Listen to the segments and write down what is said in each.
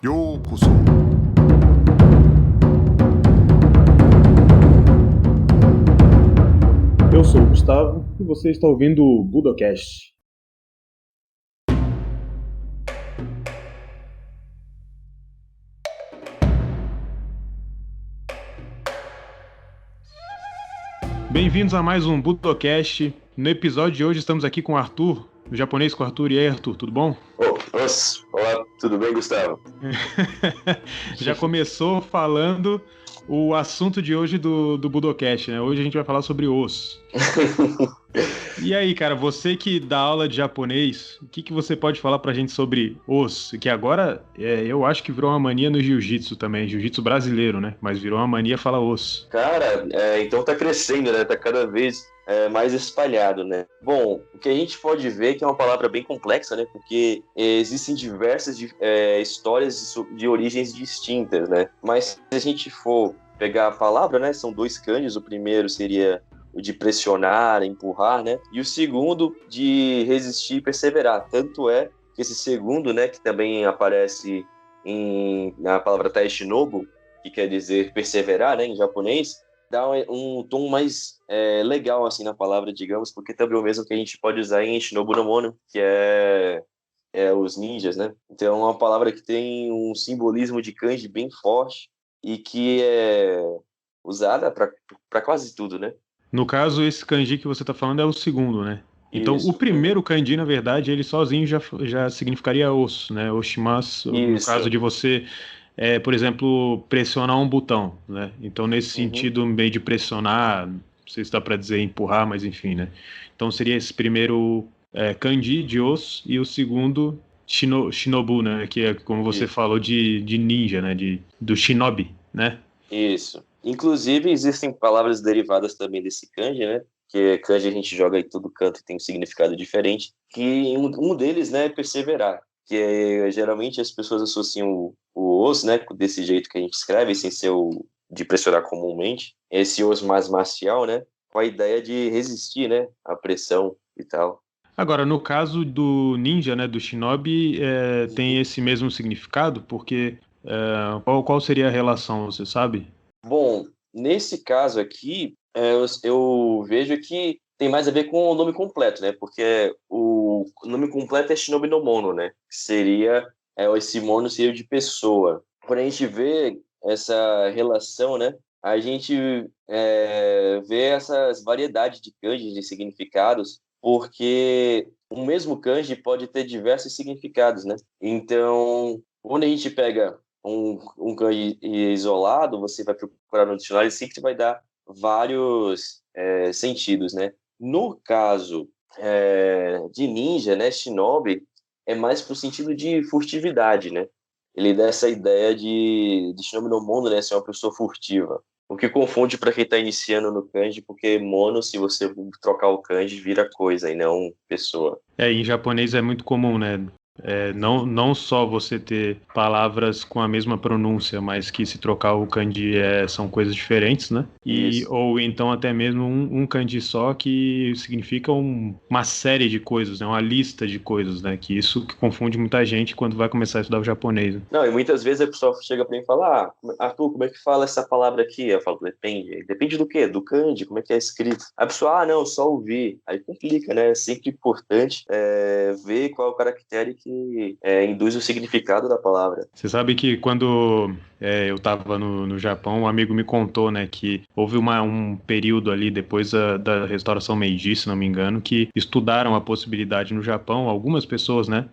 ようこそ。Eu sou o Gustavo e você está ouvindo o Budocast. Bem-vindos a mais um Budocast. No episódio de hoje estamos aqui com o Arthur, o japonês com o Arthur. E aí, Arthur, tudo bom? Olá, tudo bem, Gustavo? Já começou falando o assunto de hoje do Budocast, né? Hoje a gente vai falar sobre osso. E aí, cara, você que dá aula de japonês, o que você pode falar pra gente sobre osso? Que agora eu acho que virou uma mania no jiu-jitsu também, jiu-jitsu brasileiro, né? Mas virou uma mania falar osso. Cara, então tá crescendo, né? Tá cada vez mais espalhado, né? Bom, o que a gente pode ver é que é uma palavra bem complexa, né? Porque existem diversas histórias de origens distintas, né? Mas se a gente for pegar a palavra, né? São dois kanjis, o primeiro seria o de pressionar, empurrar, né? E o segundo de resistir e perseverar. Tanto é que esse segundo, né, que também aparece na palavra taishinobu, que quer dizer perseverar, né, em japonês, dá um tom mais legal, assim, na palavra, digamos, porque também é o mesmo que a gente pode usar em Shinobu no Mono, que é os ninjas, né? Então é uma palavra que tem um simbolismo de kanji bem forte e que é usada para quase tudo, né? No caso, esse kanji que você tá falando é o segundo, né? Então, o Isso. primeiro kanji, na verdade, ele sozinho já significaria osso, né? Oshimasu, no Isso. caso de você, por exemplo, pressionar um botão, né? Então, nesse sentido, meio de pressionar, não sei se dá para dizer empurrar, mas enfim, né? Então, seria esse primeiro kanji de osso e o segundo shinobu, né? Que é, como você falou, de ninja, né? Do shinobi, né? Isso. Inclusive, existem palavras derivadas também desse kanji, né? Que kanji a gente joga em todo canto e tem um significado diferente. Que um deles, né, é perseverar. Que geralmente as pessoas associam o osso, né, desse jeito que a gente escreve, sem ser o de pressionar comumente, esse osso mais marcial, né, com a ideia de resistir, né, à pressão e tal. Agora, no caso do ninja, né, do shinobi, tem esse mesmo significado? Porque qual seria a relação, você sabe? Bom, nesse caso aqui, eu vejo que tem mais a ver com o nome completo, né? Porque o nome completo é Shinobi no Mono, né? Que seria, esse mono seria de pessoa. Quando a gente vê essa relação, né? A gente vê essas variedades de kanjis, de significados, porque o mesmo kanji pode ter diversos significados, né? Então, quando a gente pega um kanji isolado, você vai procurar no dicionário e sempre vai dar vários sentidos, né? No caso de ninja, né, shinobi, é mais pro sentido de furtividade, né? Ele dá essa ideia de shinobi no mono, né, ser uma pessoa furtiva. O que confunde para quem está iniciando no kanji, porque mono, se você trocar o kanji, vira coisa e não pessoa. Em japonês é muito comum, né? Não só você ter palavras com a mesma pronúncia, mas que se trocar o kanji são coisas diferentes, né? Isso. Ou então até mesmo um kanji só que significa uma série de coisas, né? Uma lista de coisas, né? Que isso que confunde muita gente quando vai começar a estudar o japonês, né? Não, e muitas vezes a pessoa chega para mim e fala, Arthur, como é que fala essa palavra aqui? Eu falo, depende. Depende do quê? Do kanji, como é que é escrito? A pessoa, não, só ouvir. Aí complica, né? É sempre importante ver qual é o caractere que induz o significado da palavra. Você sabe que quando eu estava no Japão, um amigo me contou, né, que houve um período ali depois da restauração Meiji, se não me engano, que estudaram a possibilidade no Japão, algumas pessoas, né,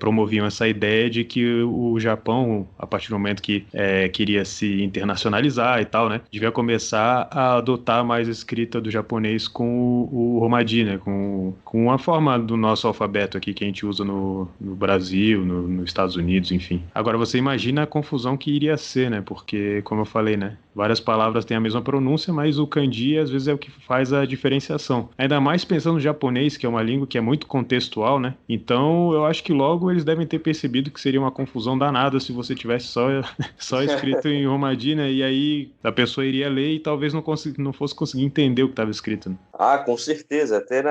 promoviam essa ideia de que o Japão, a partir do momento que queria se internacionalizar e tal, né, devia começar a adotar mais a escrita do japonês com o Romaji, né, com a forma do nosso alfabeto aqui que a gente usa no Brasil, nos Estados Unidos, enfim. Agora você imagina a confusão que iria ser, né? Porque, como eu falei, né? Várias palavras têm a mesma pronúncia, mas o kanji às vezes é o que faz a diferenciação. Ainda mais pensando no japonês, que é uma língua que é muito contextual, né? Então eu acho que logo eles devem ter percebido que seria uma confusão danada se você tivesse só escrito em Romaji, né? E aí a pessoa iria ler e talvez não fosse conseguir entender o que estava escrito, né? Ah, com certeza. Até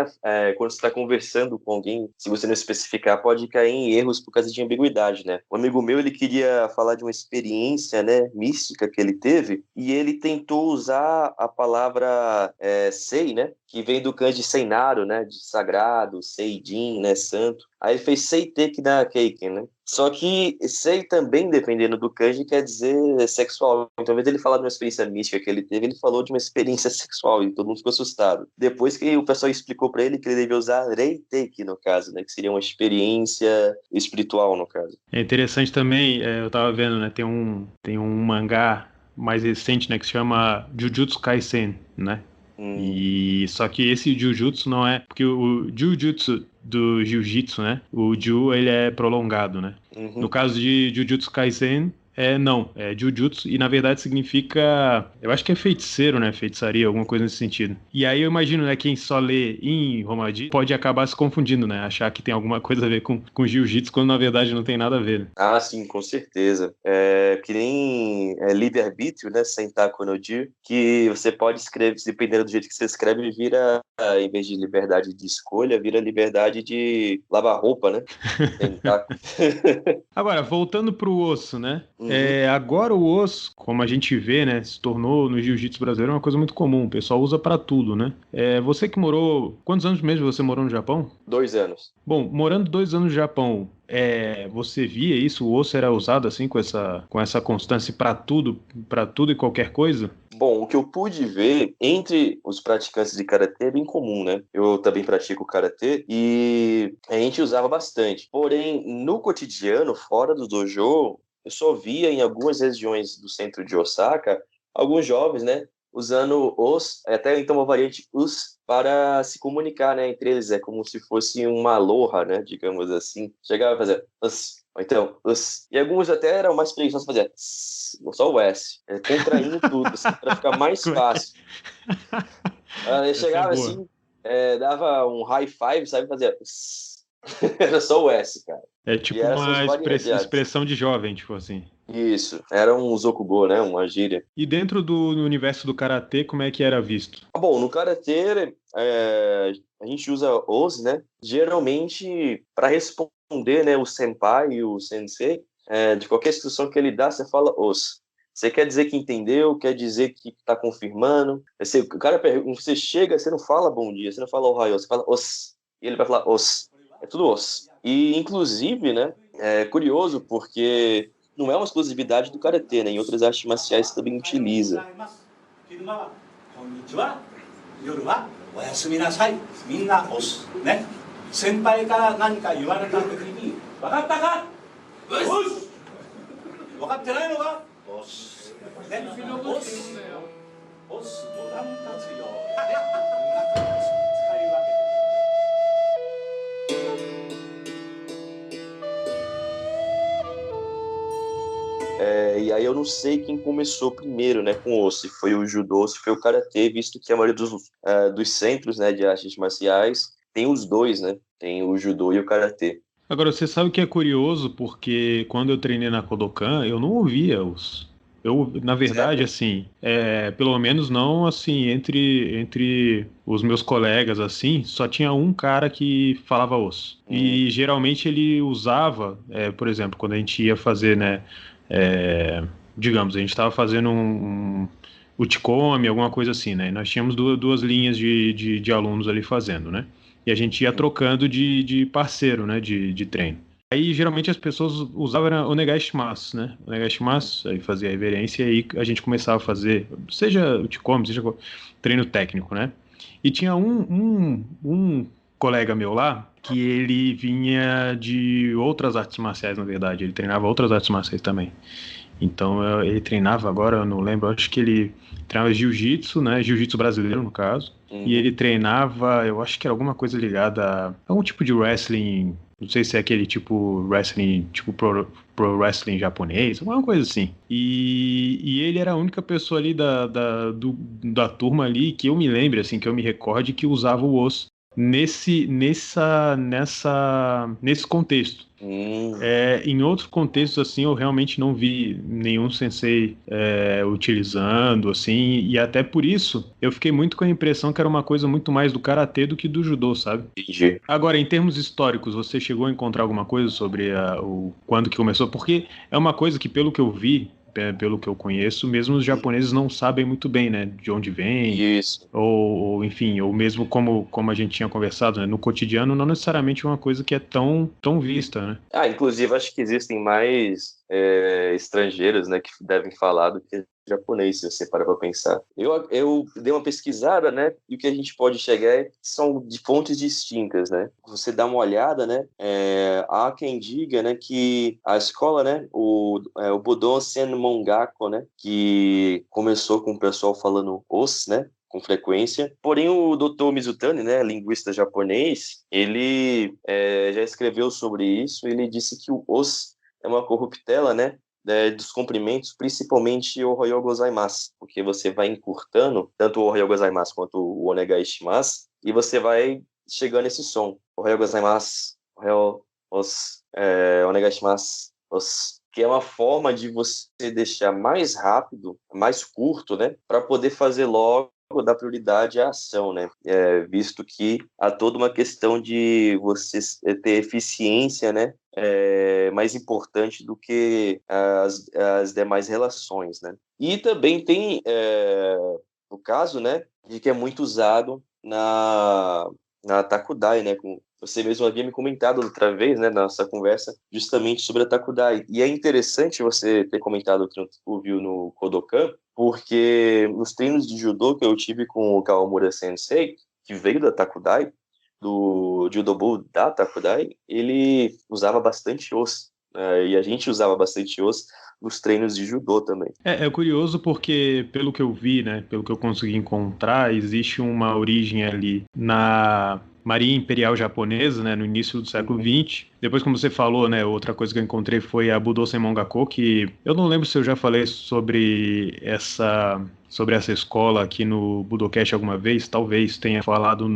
quando você está conversando com alguém, se você não especificar, pode cair em erros por causa de ambiguidade, né? Um amigo meu, ele queria falar de uma experiência, né, mística que ele teve, e ele tentou usar a palavra sei, né, que vem do kanji seinaro, né, de sagrado, seijin, né, santo. Aí ele fez seiteki na keiken, né? Só que sei também, dependendo do kanji, quer dizer sexual. Então, ao invés dele falar de uma experiência mística que ele teve, ele falou de uma experiência sexual e todo mundo ficou assustado. Depois que o pessoal explicou para ele que ele devia usar reiteki, no caso, né? Que seria uma experiência espiritual, no caso. É interessante também, eu tava vendo, né? Tem um mangá mais recente, né? Que se chama Jujutsu Kaisen, né? E só que esse Jujutsu não é... Porque o Jujutsu do Jiu-Jitsu, né? O Ju, ele é prolongado, né? Uhum. No caso de Jujutsu Kaisen, não, é Jujutsu e na verdade significa, eu acho que é feiticeiro, né, feitiçaria, alguma coisa nesse sentido. E aí eu imagino, né, quem só lê em Romaji pode acabar se confundindo, né, achar que tem alguma coisa a ver com Jiu-Jitsu quando na verdade não tem nada a ver. Né? Ah, sim, com certeza. Que nem livre-arbítrio, né, Sentaku no Ji, que você pode escrever, dependendo do jeito que você escreve, vira, em vez de liberdade de escolha, vira liberdade de lavar roupa, né? Sentaku. Agora, voltando pro osso, né? Uhum. Agora o osso, como a gente vê, né, se tornou no jiu-jitsu brasileiro uma coisa muito comum. O pessoal usa pra tudo, né? Você que morou... Quantos anos mesmo você morou no Japão? 2 anos. Bom, morando 2 anos no Japão, você via isso? O osso era usado assim com essa constância para tudo e qualquer coisa? Bom, o que eu pude ver entre os praticantes de karatê é bem comum, né? Eu também pratico karatê e a gente usava bastante. Porém, no cotidiano, fora do dojo, eu só via em algumas regiões do centro de Osaka alguns jovens, né, usando até então uma variante para se comunicar, né, entre eles. É como se fosse uma aloha, né, digamos assim. Chegava a fazer ou então, e alguns até eram mais preguiçosos fazer só o S, contraindo tudo, assim, para ficar mais fácil. Ele chegava assim, dava um high five, sabe, fazia era só o S, cara. É E tipo eram essas uma variedades. expressão de jovem, tipo assim. Isso, era um zokugo, né, uma gíria. E dentro do universo do karatê, como é que era visto? Bom, no karatê, a gente usa né, geralmente para responder, né, o senpai e o sensei, de qualquer instrução que ele dá, você fala os. Você quer dizer que entendeu, quer dizer que está confirmando. O cara pergunta, você chega, você não fala bom dia, você não fala ohayou, você fala os. E ele vai falar os. É tudo os. E, inclusive, né, é curioso porque não é uma exclusividade do karatê, né, em outras artes marciais também utiliza. こんにちは。夜はおやすみなさい。みんな押すね。先輩から何か言われた時に分かったか？押す。分かってないのか？押す。ね。押す。押す。ボタン立つよ。使い分けて。E aí eu não sei quem começou primeiro, né, com o, se foi o judô, se foi o karatê, visto que a maioria dos centros, né, de artes marciais tem os dois, né, tem o judô e o karatê. Agora, você sabe o que é curioso? Porque quando eu treinei na Kodokan, eu não ouvia os... na verdade, assim, pelo menos não, assim, entre os meus colegas, assim, só tinha um cara que falava osso. E geralmente ele usava, por exemplo, quando a gente ia fazer, né, digamos, a gente estava fazendo um Uchikomi, alguma coisa assim, né, e nós tínhamos duas linhas de alunos ali fazendo, né, e a gente ia trocando de parceiro, né, de treino. Aí, geralmente, as pessoas usavam o Onegai-shimasu, né? O Onegai-shimasu, aí fazia a reverência e aí a gente começava a fazer, seja o Uchikomi, seja treino técnico, né? E tinha um colega meu lá, que ele vinha de outras artes marciais, na verdade. Ele treinava outras artes marciais também. Então ele treinava agora, eu não lembro, acho que ele treinava jiu-jitsu, né? Jiu-jitsu brasileiro, no caso. E ele treinava, eu acho que era alguma coisa ligada a algum tipo de wrestling, não sei se é aquele tipo wrestling, tipo pro wrestling japonês, alguma coisa assim. E ele era a única pessoa ali da turma ali que eu me lembre, assim, que eu me recorde, que usava o osso nesse contexto. Em outros contextos, assim, eu realmente não vi nenhum sensei utilizando, assim, e até por isso eu fiquei muito com a impressão que era uma coisa muito mais do karatê do que do judô, sabe? Entendi. Agora, em termos históricos, você chegou a encontrar alguma coisa sobre o quando que começou? Porque é uma coisa que, pelo que eu vi, pelo que eu conheço, mesmo os japoneses não sabem muito bem, né, de onde vem, Isso. ou enfim, ou mesmo como a gente tinha conversado, né, no cotidiano não necessariamente é uma coisa que é tão vista, né? Inclusive, acho que existem mais estrangeiros, né, que devem falar do que japonês, se você parar para pensar. Eu dei uma pesquisada, né, e o que a gente pode chegar são de fontes distintas, né? Você dá uma olhada, né, há quem diga, né, que a escola, né, o Budon Senmongaku, né, que começou com o pessoal falando os, né, com frequência. Porém, o Dr. Mizutani, né, linguista japonês, ele já escreveu sobre isso. Ele disse que o os é uma corruptela, né, dos comprimentos, principalmente o Ohayou gozaimasu, porque você vai encurtando tanto o Ohayou gozaimasu quanto o Onegai shimasu, e você vai chegando nesse som. Ohayou gozaimasu, Ohayou Onegai shimasu, os, que é uma forma de você deixar mais rápido, mais curto, né, para poder fazer logo dar prioridade à ação, né? Visto que há toda uma questão de você ter eficiência, né? Mais importante do que as demais relações, né? E também tem o caso, né? De que é muito usado na Takudai, né? Você mesmo havia me comentado outra vez, né, na nossa conversa, justamente sobre a Takudai. E é interessante você ter comentado o que tu viu no Kodokan, porque nos treinos de judô que eu tive com o Kawamura Sensei, que veio da Takudai, do Judobu da Takudai, ele usava bastante osso, e a gente usava bastante osso nos treinos de judô também. É curioso porque, pelo que eu vi, né, pelo que eu consegui encontrar, existe uma origem ali na Marinha Imperial Japonesa, né, no início do século XX. Depois, como você falou, né, outra coisa que eu encontrei foi a Budo Senmongaku, que eu não lembro se eu já falei sobre essa escola aqui no Budocast alguma vez, talvez tenha falado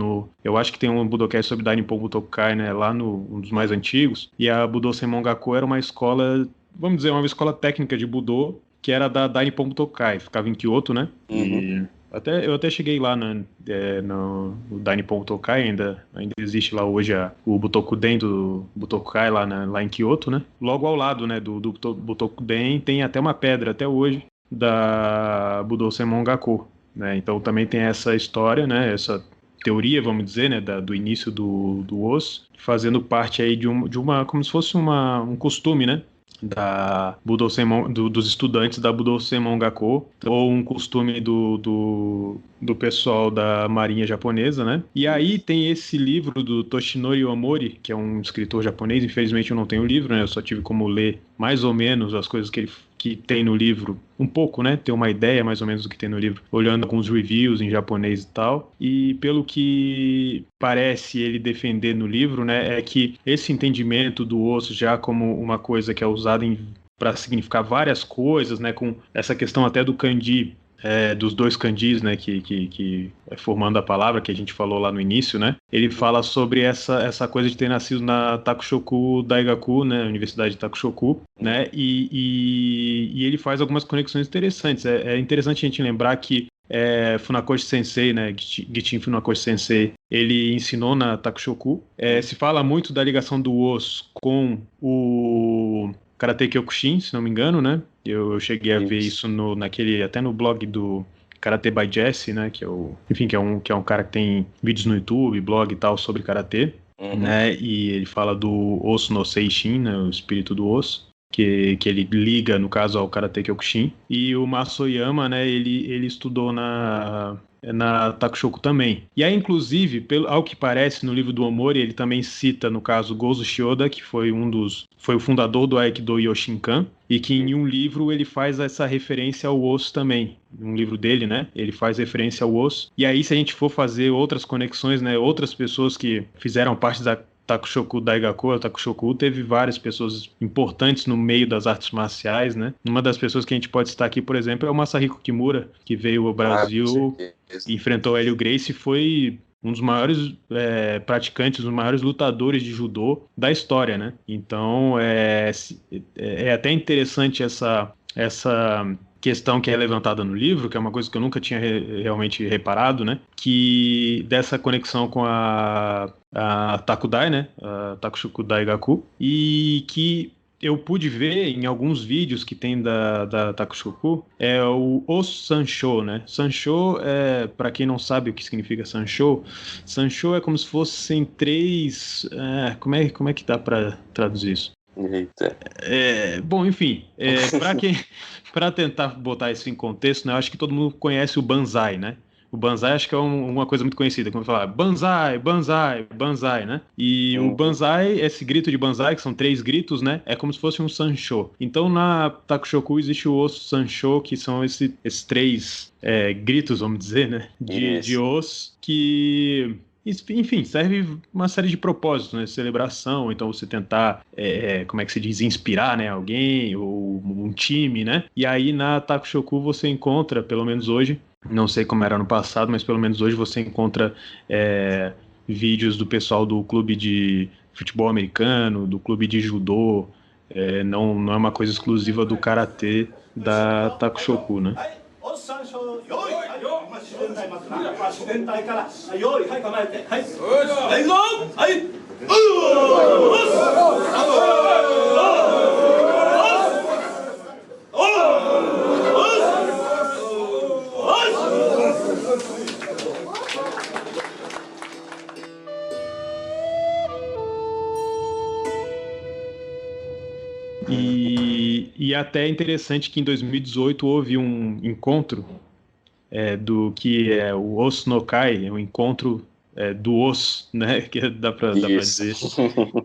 eu acho que tem um Budocast sobre Dainippon Butokai, né, lá um dos mais antigos, e a Budo Senmongaku era uma escola, vamos dizer, uma escola técnica de Budô, que era da Dainippon Butokai, ficava em Kyoto, né, e eu até cheguei lá no Dainippon Butokai, ainda existe lá hoje o Butokuden do Butokai lá em Kyoto, né, logo ao lado, né, do Butokuden tem até uma pedra até hoje, da Budou Senmongaku, né? Então também tem essa história, né? Essa teoria, vamos dizer, né? Do início do osso, fazendo parte aí de uma como se fosse um costume, né? Da dos estudantes da Budou Senmongaku, ou um costume do pessoal da marinha japonesa, né? E aí tem esse livro do Toshinori Omori, que é um escritor japonês. Infelizmente eu não tenho o livro, né? Eu só tive como ler mais ou menos as coisas que tem no livro, um pouco, né? Ter uma ideia mais ou menos do que tem no livro, olhando alguns reviews em japonês e tal. E pelo que parece ele defender no livro, né? É que esse entendimento do osso já como uma coisa que é usada para significar várias coisas, né? Com essa questão até do kanji, dos dois kanjis, né, que formando a palavra que a gente falou lá no início, né, ele fala sobre essa coisa de ter nascido na Takushoku Daigaku, né, Universidade de Takushoku, né, e ele faz algumas conexões interessantes. É interessante a gente lembrar que Funakoshi Sensei, né, Gichin Funakoshi Sensei, ele ensinou na Takushoku. Se fala muito da ligação do osso com o Karate Kyokushin, se não me engano, né? Eu cheguei a ver isso até no blog do Karate by Jesse, né? Que é um cara que tem vídeos no YouTube, blog e tal sobre karatê, né? E ele fala do osso no Seishin, né? O espírito do osso. que ele liga, no caso, ao Karate Kyokushin. E o Masoyama, né, ele estudou na Takushoku também. E aí, inclusive, ao que parece, no livro do Omori, ele também cita, no caso, Gozo Shioda, que foi foi o fundador do Aikido Yoshinkan, e que em um livro ele faz essa referência ao osso também. Um livro dele, né? Ele faz referência ao osso. E aí, se a gente for fazer outras conexões, né? Outras pessoas que fizeram parte da Takushoku Daigaku, a Takushoku teve várias pessoas importantes no meio das artes marciais, né? Uma das pessoas que a gente pode citar aqui, por exemplo, é o Masahiko Kimura, que veio ao Brasil, enfrentou Hélio Gracie e foi um dos maiores praticantes, um dos maiores lutadores de judô da história, né? Então, é até interessante essa questão que é levantada no livro, que é uma coisa que eu nunca tinha realmente reparado, né? Que dessa conexão com a Takudai, né? A Takushoku Daigaku, e que eu pude ver em alguns vídeos que tem da Takushoku, é o Sanshou, né? Sanshou, para quem não sabe o que significa Sanshou, Sanshou é como se fossem três... como é que dá para traduzir isso? Eita. Bom, enfim, para tentar botar isso em contexto, né, eu acho que todo mundo conhece o Banzai, né? O Banzai acho que é uma coisa muito conhecida, como falar Banzai, Banzai, Banzai, né? E o Banzai, esse grito de Banzai, que são 3 gritos, né? É como se fosse um Sanshou. Então na Takushoku existe o osso Sanshou, que são esses 3 gritos, vamos dizer, né? De osso, que... Enfim, serve uma série de propósitos, né? Celebração, então você tentar, como é que se diz, inspirar, né? Alguém ou um time, né? E aí na Takushoku você encontra, pelo menos hoje, não sei como era no passado, mas pelo menos hoje você encontra vídeos do pessoal do clube de futebol americano, do clube de judô, não é uma coisa exclusiva do karatê da Takushoku, né? 自然体から用意はい構えてはいはいぞはいE até é interessante que em 2018 houve um encontro do que é o Osso no Kai, o encontro do osso, né, que dá para dizer,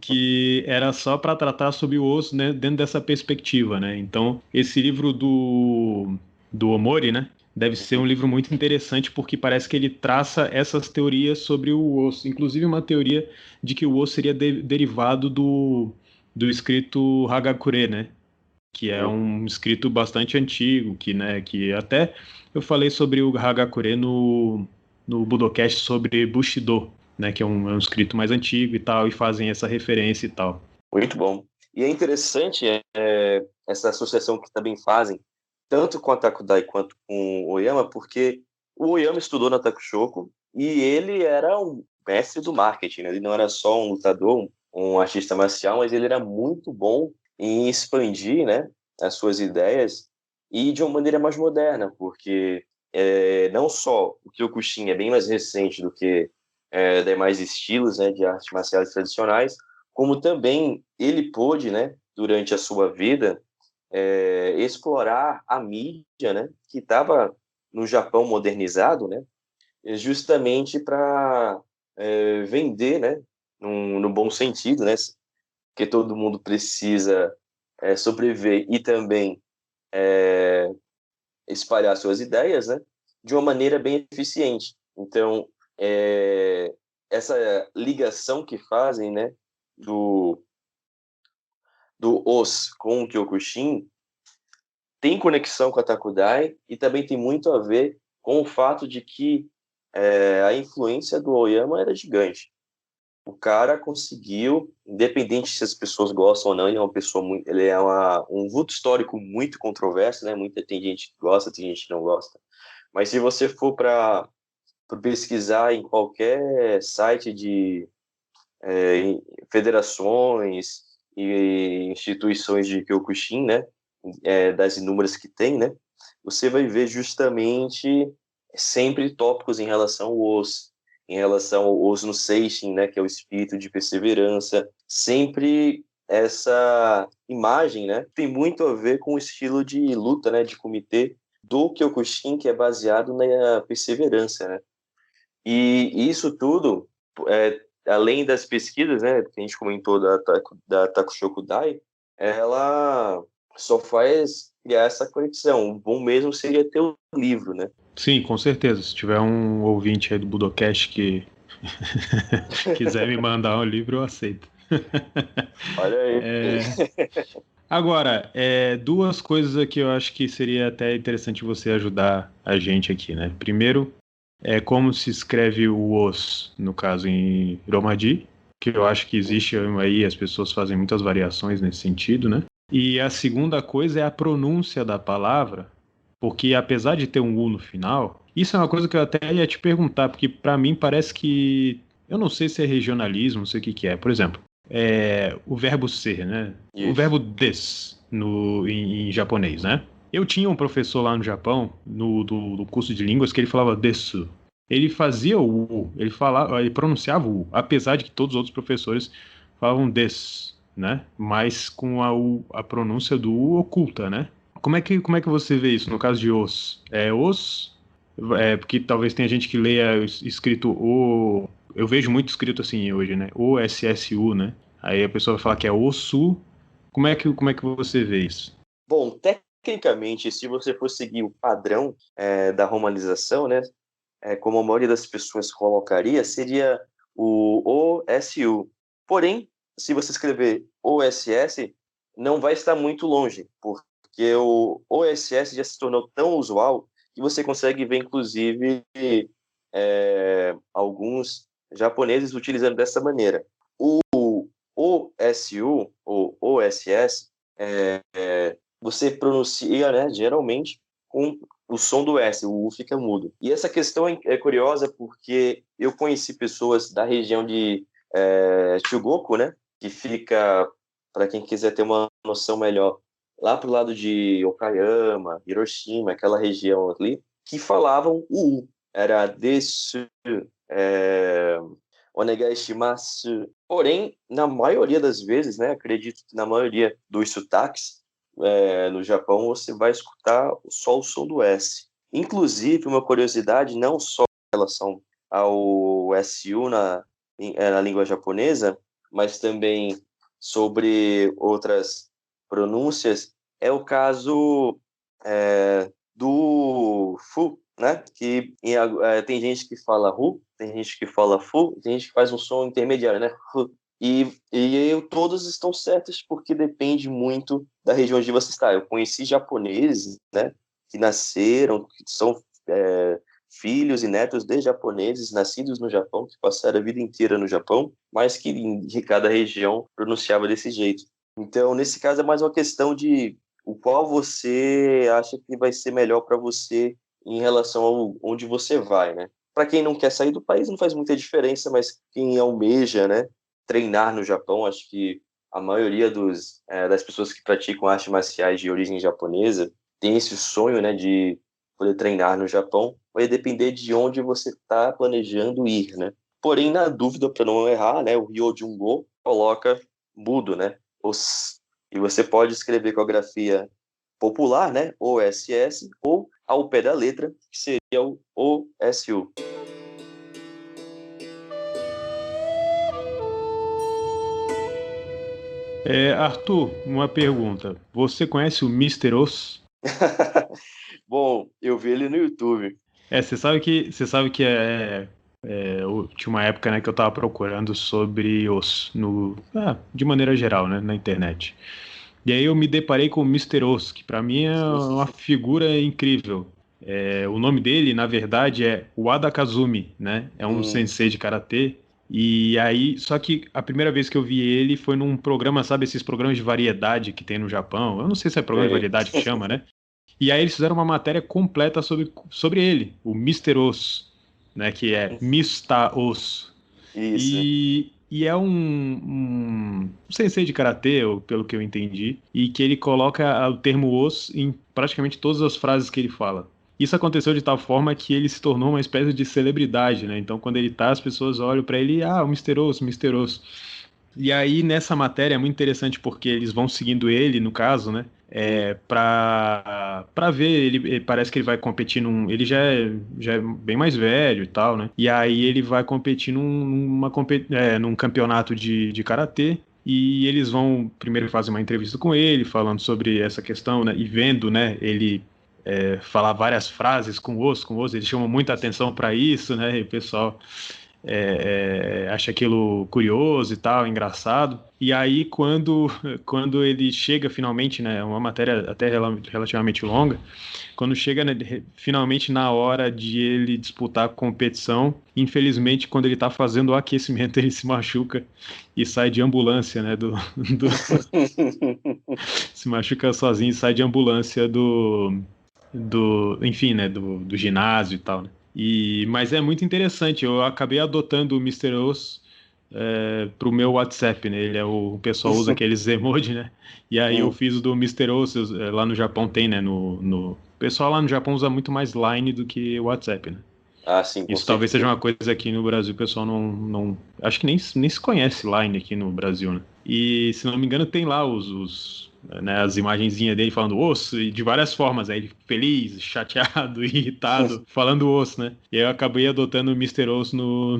que era só para tratar sobre o osso, né, dentro dessa perspectiva, né. Então esse livro do Omori, né, deve ser um livro muito interessante porque parece que ele traça essas teorias sobre o osso, inclusive uma teoria de que o osso seria derivado do escrito Hagakure, né, que é um escrito bastante antigo, que até eu falei sobre o Hagakure no Budocast sobre Bushido, né, que é um escrito mais antigo e tal, e fazem essa referência e tal. Muito bom. E é interessante essa associação que também fazem, tanto com a Takudai quanto com o Oyama, porque o Oyama estudou na Takushoku e ele era um mestre do marketing, né? Ele não era só um lutador, um artista marcial, mas ele era muito bom em expandir, né, as suas ideias e de uma maneira mais moderna, porque não só o Kyokushin é bem mais recente do que demais estilos, né, de artes marciais tradicionais, como também ele pôde, né, durante a sua vida, explorar a mídia, né, que estava no Japão modernizado, né, justamente para vender, né, no bom sentido, né, que todo mundo precisa sobreviver e também espalhar suas ideias, né, de uma maneira bem eficiente. Então, essa ligação que fazem, né, do Os com o Kyokushin tem conexão com a Takudai e também tem muito a ver com o fato de que a influência do Oyama era gigante. O cara conseguiu, independente se as pessoas gostam ou não, ele é uma pessoa muito, ele é um vulto histórico muito controverso, né? Tem gente que gosta, tem gente que não gosta. Mas se você for para pesquisar em qualquer site de federações e instituições de Kyokushin, né? Das inúmeras que tem, né? Você vai ver justamente sempre tópicos em relação ao Osu no Seishin, né, que é o espírito de perseverança, sempre essa imagem, né, tem muito a ver com o estilo de luta, né, de comitê do Kyokushin, que é baseado na perseverança, né? E isso tudo, além das pesquisas, né, que a gente comentou da Takushoku Dai, ela só faz criar essa conexão. O bom mesmo seria ter o livro, né? Sim, com certeza. Se tiver um ouvinte aí do Budocast que quiser me mandar um livro, eu aceito. Olha aí. Agora, duas coisas aqui eu acho que seria até interessante você ajudar a gente aqui, né? Primeiro, como se escreve o os, no caso em Romaji, que eu acho que existe aí, as pessoas fazem muitas variações nesse sentido, né? E a segunda coisa é a pronúncia da palavra, porque apesar de ter um U no final, isso é uma coisa que eu até ia te perguntar, porque para mim parece que, eu não sei se é regionalismo, não sei o que é. Por exemplo, o verbo ser, né? Isso. O verbo des em japonês, né? Eu tinha um professor lá no Japão, do curso de línguas, que ele falava desu. Ele fazia o U, ele pronunciava o U, apesar de que todos os outros professores falavam des, né? Mas com a pronúncia do U oculta, né? Como é que você vê isso no caso de os? Porque talvez tenha gente que leia escrito o. Eu vejo muito escrito assim hoje, né? OSSU, né? Aí a pessoa vai falar que é osu. Como é que você vê isso? Bom, tecnicamente, se você for seguir o padrão da romanização, né? Como a maioria das pessoas colocaria, seria o OSU. Porém, se você escrever OSS, não vai estar muito longe, porque o OSS já se tornou tão usual que você consegue ver, inclusive, alguns japoneses utilizando dessa maneira. O OSU, ou OSS, você pronuncia, né, geralmente com o som do S, o U fica mudo. E essa questão é curiosa porque eu conheci pessoas da região de Chugoku, né, que fica, para quem quiser ter uma noção melhor, lá pro lado de Okayama, Hiroshima, aquela região ali, que falavam o U. Era desu, onegai shimasu. Porém, na maioria das vezes, né, acredito que na maioria dos sotaques, no Japão, você vai escutar só o som do S. Inclusive, uma curiosidade, não só em relação ao SU na língua japonesa, mas também sobre outras pronúncias, é o caso do fu, né? Que tem gente que fala ru, tem gente que fala fu, tem gente que faz um som intermediário, né? Fu. E todos estão certos porque depende muito da região onde você está. Eu conheci japoneses, né, que nasceram, que são filhos e netos de japoneses nascidos no Japão, que passaram a vida inteira no Japão, mas que em cada região pronunciava desse jeito. Então, nesse caso, é mais uma questão de o qual você acha que vai ser melhor para você em relação ao onde você vai, né? Para quem não quer sair do país, não faz muita diferença, mas quem almeja, né, treinar no Japão, acho que a maioria das pessoas que praticam artes marciais de origem japonesa tem esse sonho, né, de poder treinar no Japão. Vai depender de onde você está planejando ir, né? Porém, na dúvida, para não errar, né, o Ryojungo coloca mudo, né? E você pode escrever com a grafia popular, né, OSS, ou ao pé da letra, que seria o OSU. Arthur, uma pergunta. Você conhece o Mr. Os? Bom, eu vi ele no YouTube. Você sabe que tinha uma época, né, que eu tava procurando sobre os de maneira geral, né, na internet. E aí eu me deparei com o Mr. Os, que pra mim é uma figura incrível. O nome dele, na verdade, é Wada Kazumi, né? É um sensei de karatê. E aí, só que a primeira vez que eu vi ele foi num programa, sabe, esses programas de variedade que tem no Japão. Eu não sei se é programa de variedade que chama, né? E aí eles fizeram uma matéria completa sobre ele, o Mr. Os, né? Que é Mista Os. Isso. E é um sensei de karatê, pelo que eu entendi, e que ele coloca o termo os em praticamente todas as frases que ele fala. Isso aconteceu de tal forma que ele se tornou uma espécie de celebridade, né? Então, quando ele tá, as pessoas olham pra ele e, o Mr. Os, Mr. Os. E aí, nessa matéria, é muito interessante porque eles vão seguindo ele, no caso, né? Pra ver, ele parece que ele vai competir ele já é bem mais velho e tal, né? E aí ele vai competir num campeonato de karatê. E eles vão primeiro fazer uma entrevista com ele, falando sobre essa questão, né? E vendo, né? Ele falar várias frases com osso, eles chamam muita atenção para isso, né? E o pessoal acha aquilo curioso e tal, engraçado. E aí, quando ele chega finalmente, né? Uma matéria até relativamente longa, quando chega, né, finalmente na hora de ele disputar a competição, infelizmente, quando ele tá fazendo o aquecimento, ele se machuca e sai de ambulância, né? Se machuca sozinho e sai de ambulância enfim, né, do ginásio e tal, né? Mas é muito interessante, eu acabei adotando o Mister Oz pro meu WhatsApp, né? O pessoal usa aqueles emoji, né? E aí eu fiz o do Mister Oz, lá no Japão tem, né? O pessoal lá no Japão usa muito mais Line do que o WhatsApp, né? Ah, sim, com Isso talvez seja certeza. uma coisa aqui no Brasil, o pessoal não acho que nem se conhece Line aqui no Brasil, né? E, se não me engano, tem lá né, as imagenzinhas dele falando osso, e de várias formas, aí ele feliz, chateado, irritado, falando osso, né? E aí eu acabei adotando o Mister Osso no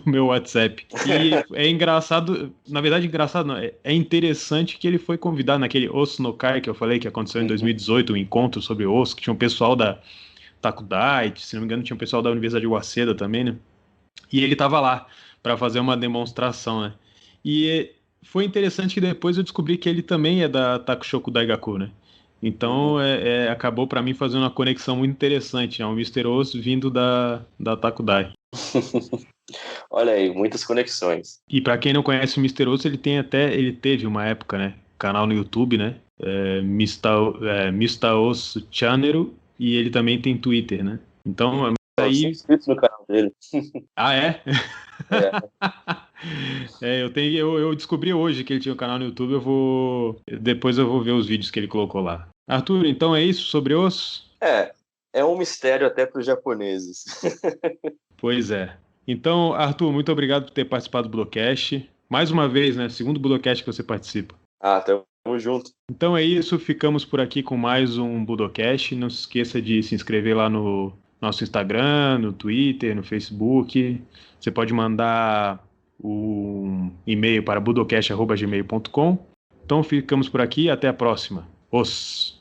meu WhatsApp. E é engraçado, na verdade engraçado não, é interessante que ele foi convidado naquele Osso no Kai que eu falei, que aconteceu em 2018, um encontro sobre osso, que tinha um pessoal da Takudai, se não me engano tinha um pessoal da Universidade de Waseda também, né? E ele tava lá para fazer uma demonstração, né? E foi interessante que depois eu descobri que ele também é da Takushoku Daigaku, né? Então acabou para mim fazendo uma conexão muito interessante. É um Mister Osso vindo da Takudai. Olha aí, muitas conexões. E para quem não conhece o Mister Osso, ele teve uma época, né? Canal no YouTube, né? Mr. Osso Channel, e ele também tem Twitter, né? Então, Eu sou aí. inscrito no canal dele. Ah, é? É. Eu descobri hoje que ele tinha um canal no YouTube, depois eu vou ver os vídeos que ele colocou lá. Arthur, então é isso sobre osso? É um mistério até para os japoneses. Pois é. Então, Arthur, muito obrigado por ter participado do Budocast. Mais uma vez, né? Segundo Budocast que você participa. Ah, tamo junto. Então é isso, ficamos por aqui com mais um Budocast. Não se esqueça de se inscrever lá no nosso Instagram, no Twitter, no Facebook. Você pode mandar um e-mail para budocast@gmail.com. Então ficamos por aqui, até a próxima. Os.